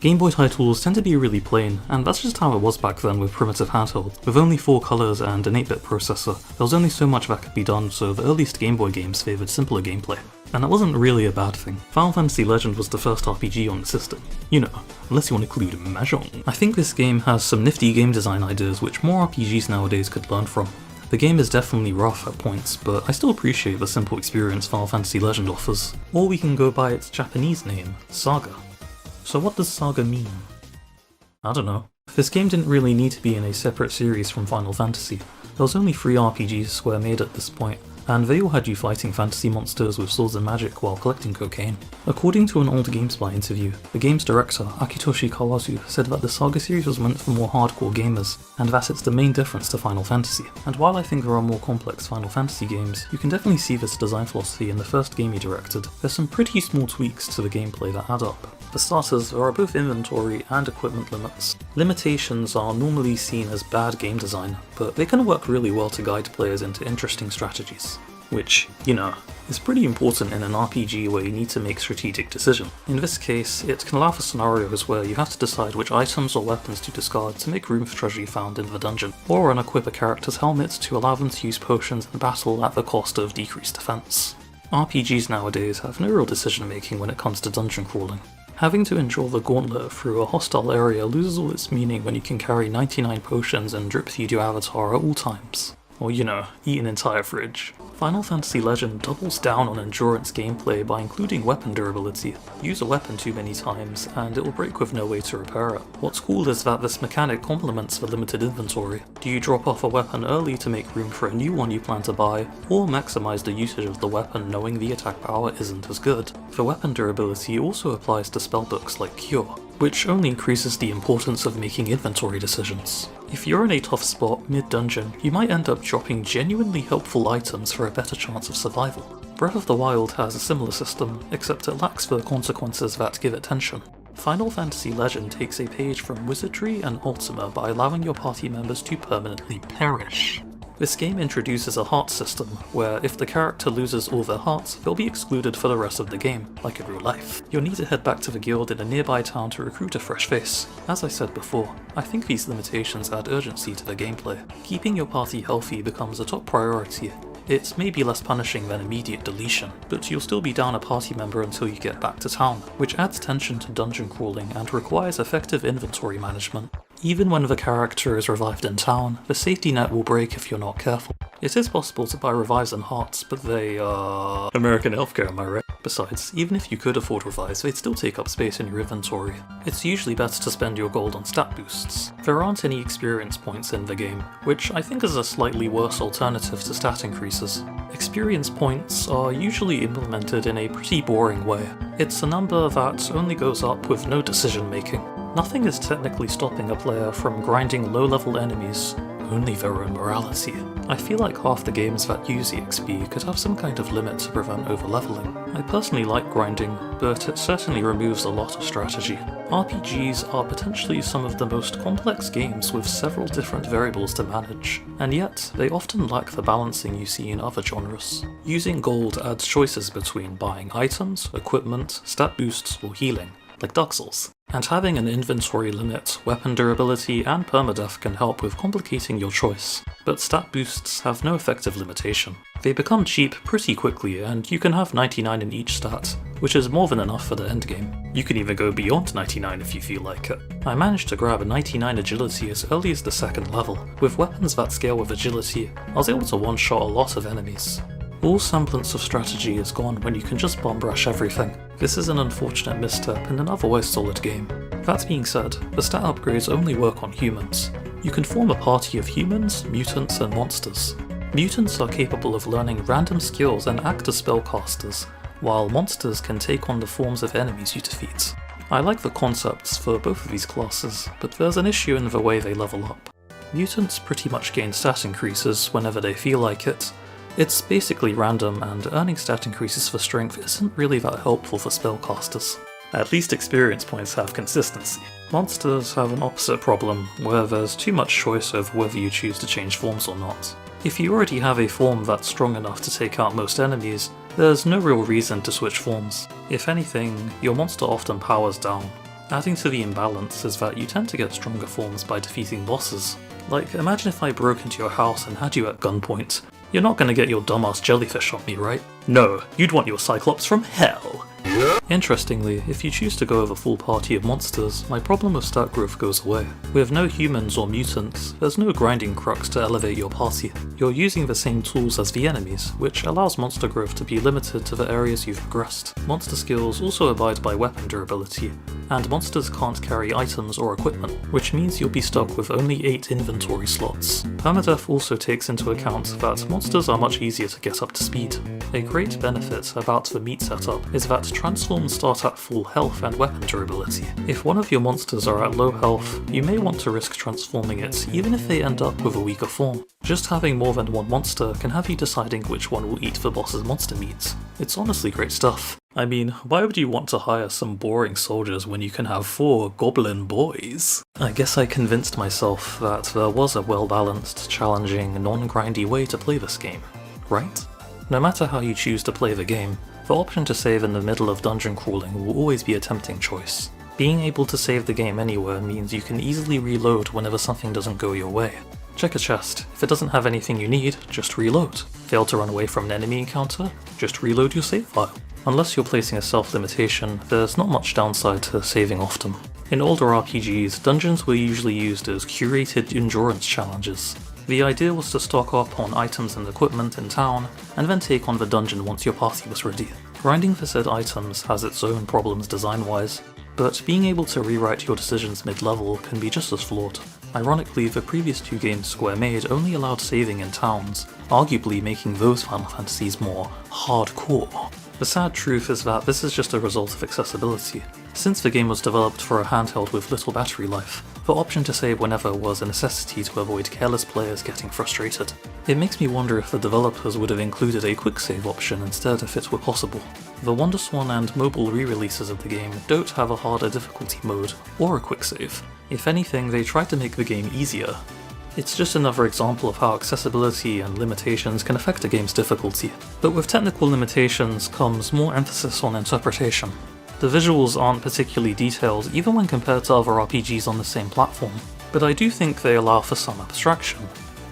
Game Boy titles tend to be really plain, and that's just how it was back then with primitive handheld. With only 4 colours and an 8-bit processor, there was only so much that could be done, so the earliest Game Boy games favoured simpler gameplay. And that wasn't really a bad thing. Final Fantasy Legend was the first RPG on the system. You know, unless you want to include Mahjong. I think this game has some nifty game design ideas which more RPGs nowadays could learn from. The game is definitely rough at points, but I still appreciate the simple experience Final Fantasy Legend offers. Or we can go by its Japanese name, Saga. So what does Saga mean? I don't know. This game didn't really need to be in a separate series from Final Fantasy. There was only 3 RPGs Square made at this point, and they all had you fighting fantasy monsters with swords and magic while collecting cocaine. According to an old GameSpot interview, the game's director, Akitoshi Kawazu, said that the Saga series was meant for more hardcore gamers, and that it's the main difference to Final Fantasy. And while I think there are more complex Final Fantasy games, you can definitely see this design philosophy in the first game he directed. There's some pretty small tweaks to the gameplay that add up. For starters, there are both inventory and equipment limits. Limitations are normally seen as bad game design, but they can work really well to guide players into interesting strategies. Which, you know, is pretty important in an RPG where you need to make strategic decisions. In this case, it can allow for scenarios where you have to decide which items or weapons to discard to make room for treasure you found in the dungeon, or unequip a character's helmet to allow them to use potions in battle at the cost of decreased defense. RPGs nowadays have no real decision making when it comes to dungeon crawling. Having to endure the gauntlet through a hostile area loses all its meaning when you can carry 99 potions and drip feed your avatar at all times. Or, you know, eat an entire fridge. Final Fantasy Legend doubles down on endurance gameplay by including weapon durability. Use a weapon too many times, and it will break with no way to repair it. What's cool is that this mechanic complements the limited inventory. Do you drop off a weapon early to make room for a new one you plan to buy, or maximize the usage of the weapon knowing the attack power isn't as good? The weapon durability also applies to spellbooks like Cure, which only increases the importance of making inventory decisions. If you're in a tough spot mid-dungeon, you might end up dropping genuinely helpful items for a better chance of survival. Breath of the Wild has a similar system, except it lacks the consequences that give it tension. Final Fantasy Legend takes a page from Wizardry and Ultima by allowing your party members to permanently perish. This game introduces a heart system, where if the character loses all their hearts, they'll be excluded for the rest of the game, like in real life. You'll need to head back to the guild in a nearby town to recruit a fresh face. As I said before, I think these limitations add urgency to the gameplay. Keeping your party healthy becomes a top priority. It may be less punishing than immediate deletion, but you'll still be down a party member until you get back to town, which adds tension to dungeon crawling and requires effective inventory management. Even when the character is revived in town, the safety net will break if you're not careful. It is possible to buy revives and hearts, but they are American healthcare, am I right? Besides, even if you could afford revives, they'd still take up space in your inventory. It's usually better to spend your gold on stat boosts. There aren't any experience points in the game, which I think is a slightly worse alternative to stat increases. Experience points are usually implemented in a pretty boring way. It's a number that only goes up with no decision making. Nothing is technically stopping a player from grinding low-level enemies, only their own morality. I feel like half the games that use EXP could have some kind of limit to prevent over-leveling. I personally like grinding, but it certainly removes a lot of strategy. RPGs are potentially some of the most complex games with several different variables to manage, and yet they often lack the balancing you see in other genres. Using gold adds choices between buying items, equipment, stat boosts, or healing, like Dark Souls. And having an inventory limit, weapon durability, and permadeath can help with complicating your choice. But stat boosts have no effective limitation. They become cheap pretty quickly, and you can have 99 in each stat, which is more than enough for the endgame. You can even go beyond 99 if you feel like it. I managed to grab a 99 agility as early as the 2nd level. With weapons that scale with agility, I was able to one-shot a lot of enemies. All semblance of strategy is gone when you can just bomb rush everything. This is an unfortunate misstep in an otherwise solid game. That being said, the stat upgrades only work on humans. You can form a party of humans, mutants, and monsters. Mutants are capable of learning random skills and act as spellcasters, while monsters can take on the forms of enemies you defeat. I like the concepts for both of these classes, but there's an issue in the way they level up. Mutants pretty much gain stat increases whenever they feel like it. It's basically random, and earning stat increases for strength isn't really that helpful for spellcasters. At least experience points have consistency. Monsters have an opposite problem, where there's too much choice over whether you choose to change forms or not. If you already have a form that's strong enough to take out most enemies, there's no real reason to switch forms. If anything, your monster often powers down. Adding to the imbalance is that you tend to get stronger forms by defeating bosses. Like, imagine if I broke into your house and had you at gunpoint. You're not gonna get your dumbass jellyfish on me, right? No, you'd want your Cyclops from hell! Interestingly, if you choose to go with a full party of monsters, my problem with stat growth goes away. With no humans or mutants, there's no grinding crux to elevate your party. You're using the same tools as the enemies, which allows monster growth to be limited to the areas you've progressed. Monster skills also abide by weapon durability, and monsters can't carry items or equipment, which means you'll be stuck with only 8 inventory slots. Permadeath also takes into account that monsters are much easier to get up to speed. A great benefit about the meat setup is that transforms start at full health and weapon durability. If one of your monsters are at low health, you may want to risk transforming it even if they end up with a weaker form. Just having more than one monster can have you deciding which one will eat the boss's monster meat. It's honestly great stuff. I mean, why would you want to hire some boring soldiers when you can have 4 goblin boys? I guess I convinced myself that there was a well-balanced, challenging, non-grindy way to play this game, right? No matter how you choose to play the game, the option to save in the middle of dungeon crawling will always be a tempting choice. Being able to save the game anywhere means you can easily reload whenever something doesn't go your way. Check a chest. If it doesn't have anything you need, just reload. Fail to run away from an enemy encounter? Just reload your save file. Unless you're placing a self-limitation, there's not much downside to saving often. In older RPGs, dungeons were usually used as curated endurance challenges. The idea was to stock up on items and equipment in town, and then take on the dungeon once your party was ready. Grinding for said items has its own problems design-wise, but being able to rewrite your decisions mid-level can be just as flawed. Ironically, the previous 2 games Square made only allowed saving in towns, arguably making those Final Fantasies more hardcore. The sad truth is that this is just a result of accessibility. Since the game was developed for a handheld with little battery life, the option to save whenever was a necessity to avoid careless players getting frustrated. It makes me wonder if the developers would have included a quick save option instead if it were possible. The WonderSwan and mobile re-releases of the game don't have a harder difficulty mode, or a quick save. If anything, they tried to make the game easier. It's just another example of how accessibility and limitations can affect a game's difficulty. But with technical limitations comes more emphasis on interpretation. The visuals aren't particularly detailed even when compared to other RPGs on the same platform, but I do think they allow for some abstraction.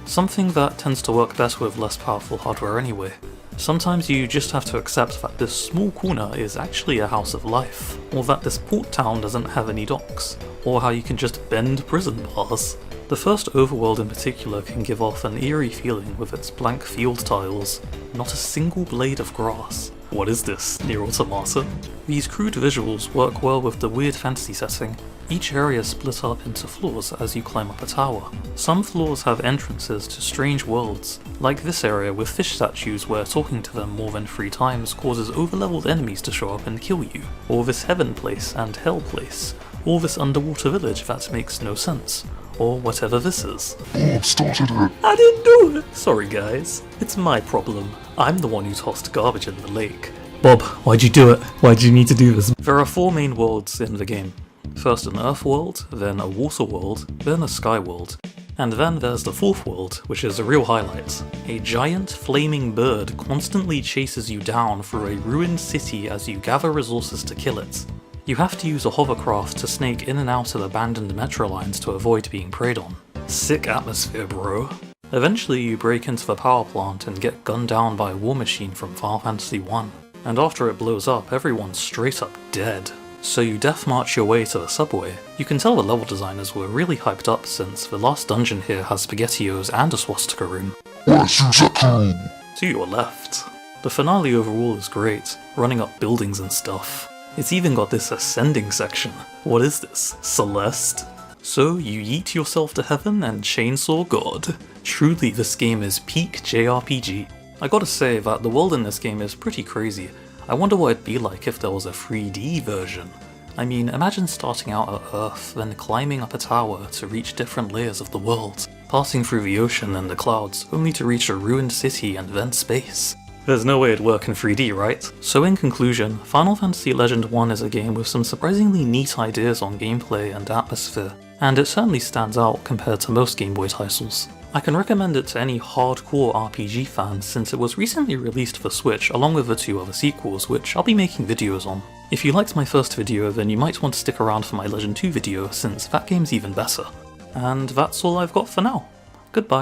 Something that tends to work better with less powerful hardware anyway. Sometimes you just have to accept that this small corner is actually a house of life, or that this port town doesn't have any docks, or how you can just bend prison bars. The first overworld in particular can give off an eerie feeling with its blank field tiles, not a single blade of grass. What is this, Nier Automata? These crude visuals work well with the weird fantasy setting. Each area is split up into floors as you climb up a tower. Some floors have entrances to strange worlds, like this area with fish statues where talking to them more than 3 times causes overleveled enemies to show up and kill you, or this heaven place and hell place, or this underwater village that makes no sense, or whatever this is. Bob started it. I didn't do it! Sorry guys, it's my problem. I'm the one who tossed garbage in the lake. Bob, why'd you do it? Why'd you need to do this? There are 4 main worlds in the game. First an earth world, then a water world, then a sky world. And then there's the 4th world, which is a real highlight. A giant flaming bird constantly chases you down through a ruined city as you gather resources to kill it. You have to use a hovercraft to snake in and out of abandoned metro lines to avoid being preyed on. Sick atmosphere, bro. Eventually you break into the power plant and get gunned down by a war machine from Final Fantasy I. And after it blows up, everyone's straight up dead. So you death march your way to the subway. You can tell the level designers were really hyped up since the last dungeon here has SpaghettiOs and a swastika room. To your left. The finale overall is great, running up buildings and stuff. It's even got this ascending section. What is this, Celeste? So you yeet yourself to heaven and chainsaw God. Truly this game is peak JRPG. I gotta say that the world in this game is pretty crazy. I wonder what it'd be like if there was a 3D version. I mean, imagine starting out at Earth, then climbing up a tower to reach different layers of the world, passing through the ocean and the clouds, only to reach a ruined city and then space. There's no way it'd work in 3D, right? So in conclusion, Final Fantasy Legend 1 is a game with some surprisingly neat ideas on gameplay and atmosphere, and it certainly stands out compared to most Game Boy titles. I can recommend it to any hardcore RPG fans since it was recently released for Switch along with the 2 other sequels, which I'll be making videos on. If you liked my first video, then you might want to stick around for my Legend 2 video, since that game's even better. And that's all I've got for now. Goodbye.